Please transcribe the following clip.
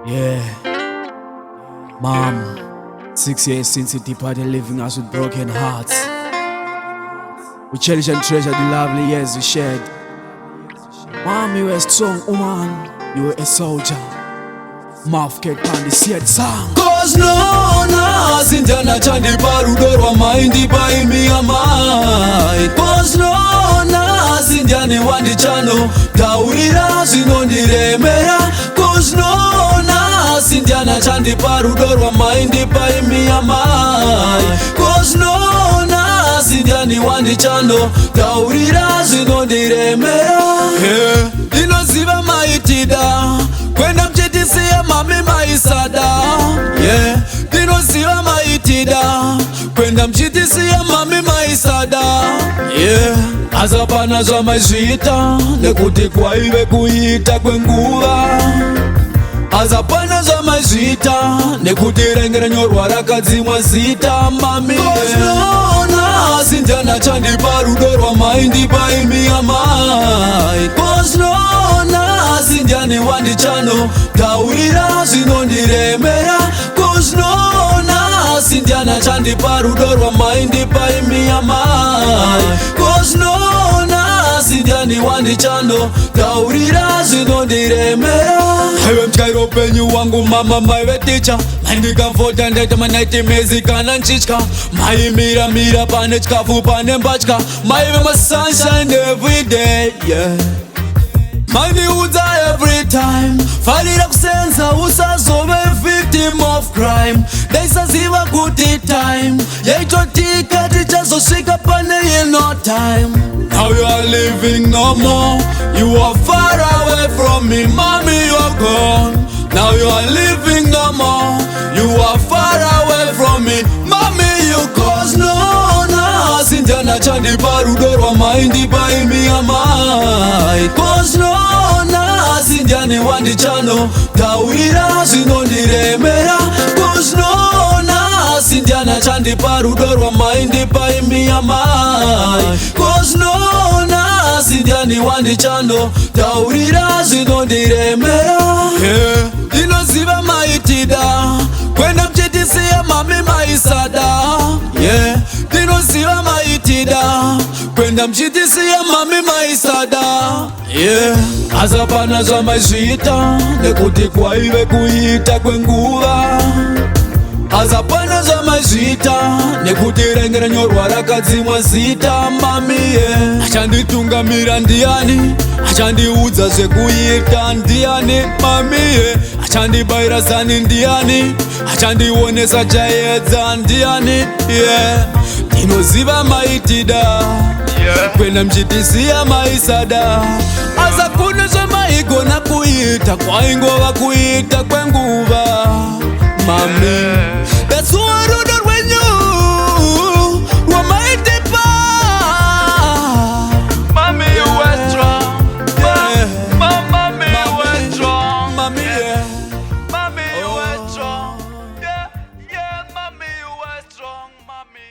Yeah, Mom, 6 years since you departed, leaving us with broken hearts. We cherish and treasure the lovely years we shared. Mom, you were a strong woman, you were a soldier. Mouth cake and the seed song. Cause no, sindana chandi parudorwa maindi paimi amai. Cause no, sindiani wandi chano taurira zinondiremera. Cause no, sindiana chandi parudorwa maindi paimi amai. Cause no, sindiani wandi chano taurira zinondiremera. Yeah, inoziva maitida kwenda mchitisia mami maisada. Yeah, dinoziva maitida kwenda mchitisia mami maisada. Yeah, azapana zwa maizvita nekuti kwaive kuita kwenguva. Azapana zwa maizvita nekuti rengera nyorwa rakadzimwa zita mami. Koznona sindiana chandipa rudo rwa maindi paimi amai. Koznona sindiani wandi chano taurira zinondiremera. Koznona sindiana chandipa rudo rwa maindi paimi amai. Koznona sindiani wandi chano taurira zinondiremera. Ewe mchairo penyu wangu mama maiwe teacher. Maindi kamfota ndeta manaiti mezi kana nchichka. Mai mira pane chikafu pane mbachka. Maiwe my sunshine every day, yeah. Maindi udza every time. Falira kusenza usazove victim of crime. Daisaziva kuti time yaitotika tichazosvika pane in no time. Now you are living no more. You are far away from me, mommy, you're gone. Now you are living no more. You are far away from me, mommy, you cause no. Sindiana chandi parudo rwa maindi paimi amai. Cause no, sindiani wandi chano taurira zinondiremera. Cause no, sindiana chandi parudo rwa maindi paimi amai. Cause no, sindiani wandi chano taurira zinondiremera. Yeah, dinoziva maitida kwenda mchitisia mami maisada. Yeah, dinoziva maitida kwenda mchitisia mami maisada. Yeah, azapana zwa maizvita nekuti kwaive kuita kwenguva. Azapana zwa maizvita nekuti rengera nyorwa rakadzimwa zita mami. Yeah, achanditungamira ndiani, achandiudza zvekuita ndiani mami. Yeah, achandibayira zani ndiani, achandionesa chaedza ndiani. Yeah, ndinoziva maitida kwenda mchitisia maisada. Azakune zvamaigona kuita kwaingova kuita kwenguva mami. That's why rudo rwenyu rwamaitipa. Mami, you were strong. Yeah, mami, you were strong. Mami, yeah, mami, you were strong. Yeah, mami, you were strong, mami.